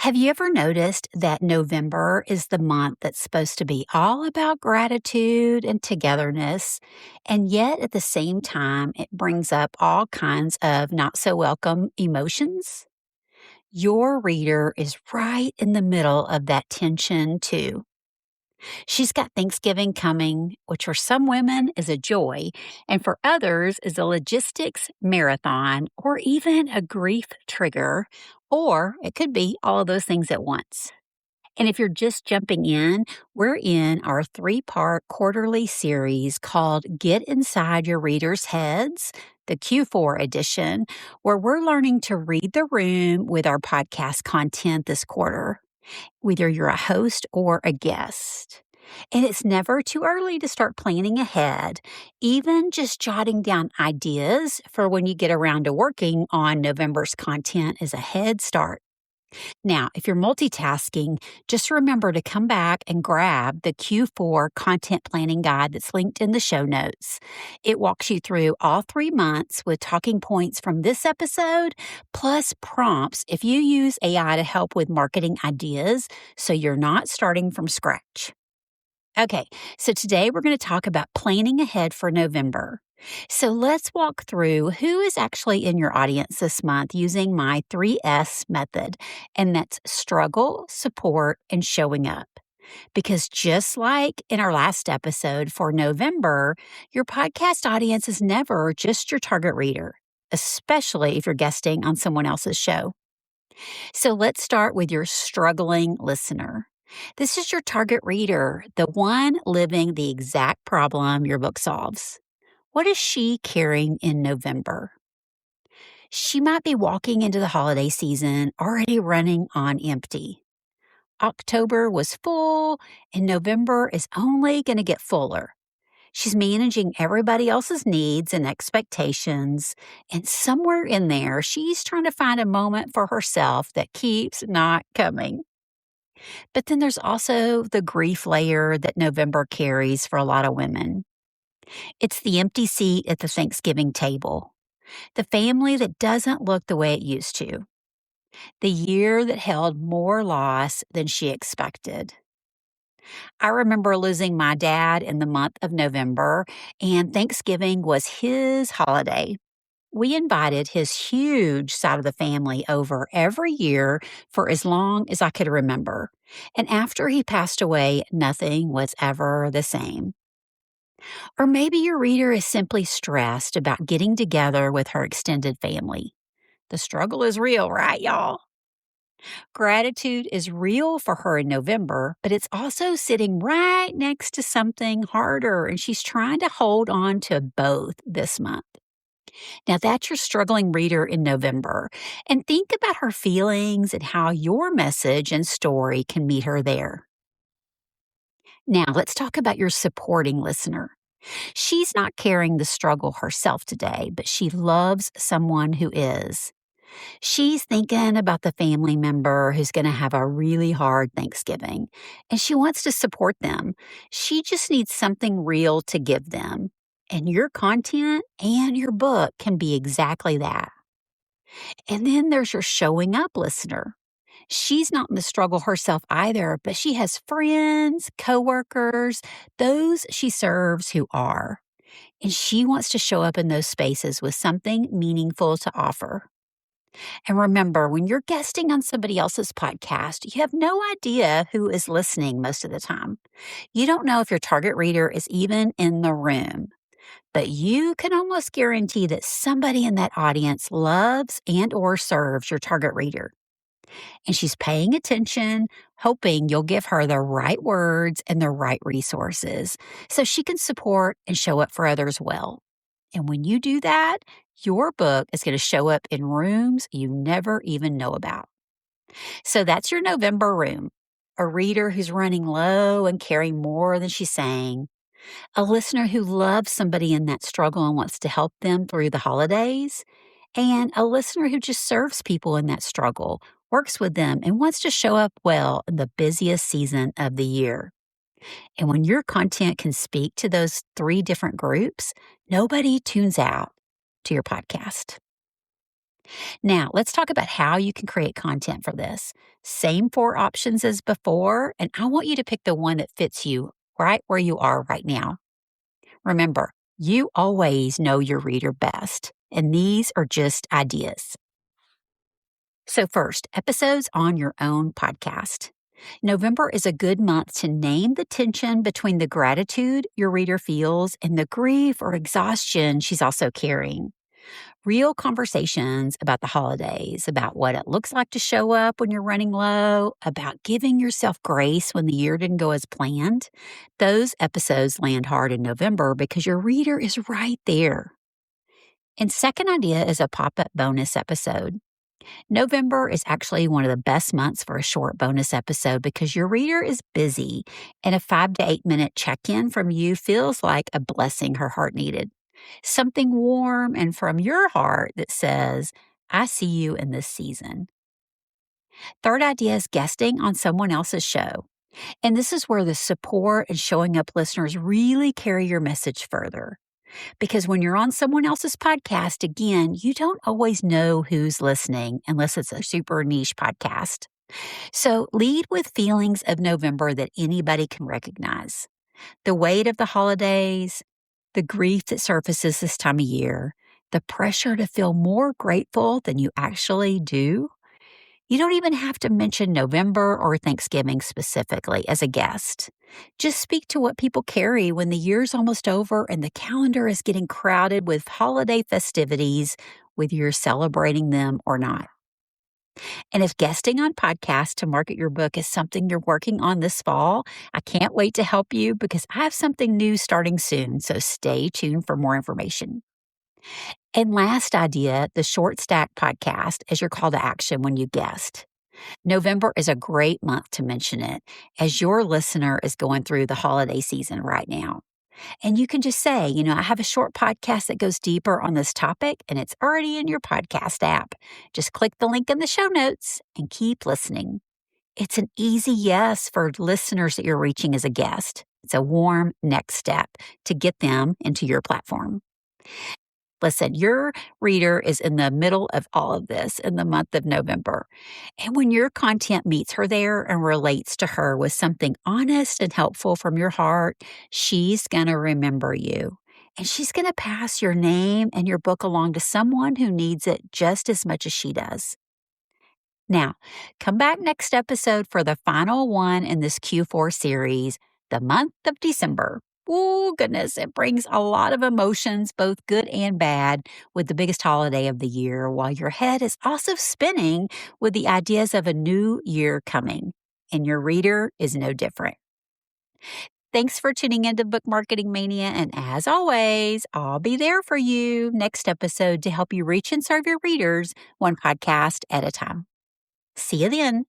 Have you ever noticed that November is the month that's supposed to be all about gratitude and togetherness, and yet at the same time, it brings up all kinds of not so welcome emotions? Your reader is right in the middle of that tension, too. She's got Thanksgiving coming, which for some women is a joy, and for others is a logistics marathon or even a grief trigger, or it could be all of those things at once. And if you're just jumping in, we're in our 3-part quarterly series called Get Inside Your Readers' Heads, the Q4 edition, where we're learning to read the room with our podcast content this quarter, whether you're a host or a guest. And it's never too early to start planning ahead, even just jotting down ideas for when you get around to working on November's content is a head start. Now, if you're multitasking, just remember to come back and grab the Q4 content planning guide that's linked in the show notes. It walks you through all 3 months with talking points from this episode, plus prompts if you use AI to help with marketing ideas so you're not starting from scratch. Okay, so today we're going to talk about planning ahead for November. So let's walk through who is actually in your audience this month using my 3S method, and that's struggle, support, and showing up. Because just like in our last episode for November, your podcast audience is never just your target reader, especially if you're guesting on someone else's show. So let's start with your struggling listener. This is your target reader, the one living the exact problem your book solves. What is she carrying in November? She might be walking into the holiday season already running on empty. October was full, and November is only going to get fuller. She's managing everybody else's needs and expectations, and somewhere in there, she's trying to find a moment for herself that keeps not coming. But then there's also the grief layer that November carries for a lot of women. It's the empty seat at the Thanksgiving table, the family that doesn't look the way it used to, the year that held more loss than she expected. I remember losing my dad in the month of November, and Thanksgiving was his holiday. We invited his huge side of the family over every year for as long as I could remember. And after he passed away, nothing was ever the same. Or maybe your reader is simply stressed about getting together with her extended family. The struggle is real, right, y'all? Gratitude is real for her in November, but it's also sitting right next to something harder, and she's trying to hold on to both this month. Now, that's your struggling reader in November, and think about her feelings and how your message and story can meet her there. Now, let's talk about your supporting listener. She's not carrying the struggle herself today, but she loves someone who is. She's thinking about the family member who's going to have a really hard Thanksgiving, and she wants to support them. She just needs something real to give them. And your content and your book can be exactly that. And then there's your showing up listener. She's not in the struggle herself either, but she has friends, coworkers, those she serves who are. And she wants to show up in those spaces with something meaningful to offer. And remember, when you're guesting on somebody else's podcast, you have no idea who is listening most of the time. You don't know if your target reader is even in the room. But you can almost guarantee that somebody in that audience loves and or serves your target reader. And she's paying attention, hoping you'll give her the right words and the right resources so she can support and show up for others well. And when you do that, your book is going to show up in rooms you never even know about. So that's your November room, a reader who's running low and carrying more than she's saying, a listener who loves somebody in that struggle and wants to help them through the holidays, and a listener who just serves people in that struggle, works with them, and wants to show up well in the busiest season of the year. And when your content can speak to those 3 different groups, nobody tunes out to your podcast. Now, let's talk about how you can create content for this. Same four options as before, and I want you to pick the one that fits you right where you are right now. Remember, you always know your reader best, and these are just ideas. So, first, episodes on your own podcast. November is a good month to name the tension between the gratitude your reader feels and the grief or exhaustion she's also carrying. Real conversations about the holidays, about what it looks like to show up when you're running low, about giving yourself grace when the year didn't go as planned. Those episodes land hard in November because your reader is right there. And second idea is a pop up bonus episode. November is actually one of the best months for a short bonus episode because your reader is busy, and a 5 to 8 minute check in from you feels like a blessing her heart needed. Something warm and from your heart that says, I see you in this season. Third idea is guesting on someone else's show. And this is where the support and showing up listeners really carry your message further. Because when you're on someone else's podcast, again, you don't always know who's listening unless it's a super niche podcast. So lead with feelings of November that anybody can recognize. The weight of the holidays, the grief that surfaces this time of year, the pressure to feel more grateful than you actually do. You don't even have to mention November or Thanksgiving specifically as a guest. Just speak to what people carry when the year's almost over and the calendar is getting crowded with holiday festivities, whether you're celebrating them or not. And if guesting on podcasts to market your book is something you're working on this fall, I can't wait to help you because I have something new starting soon, so stay tuned for more information. And last idea, the Short Stack podcast is your call to action when you guest. November is a great month to mention it as your listener is going through the holiday season right now. And you can just say, I have a short podcast that goes deeper on this topic and it's already in your podcast app. Just click the link in the show notes and keep listening. It's an easy yes for listeners that you're reaching as a guest. It's a warm next step to get them into your platform. Listen, your reader is in the middle of all of this in the month of November. And when your content meets her there and relates to her with something honest and helpful from your heart, she's going to remember you. And she's going to pass your name and your book along to someone who needs it just as much as she does. Now, come back next episode for the final one in this Q4 series, the month of December. Oh, goodness, it brings a lot of emotions, both good and bad, with the biggest holiday of the year, while your head is also spinning with the ideas of a new year coming. And your reader is no different. Thanks for tuning into Book Marketing Mania, and as always, I'll be there for you next episode to help you reach and serve your readers one podcast at a time. See you then.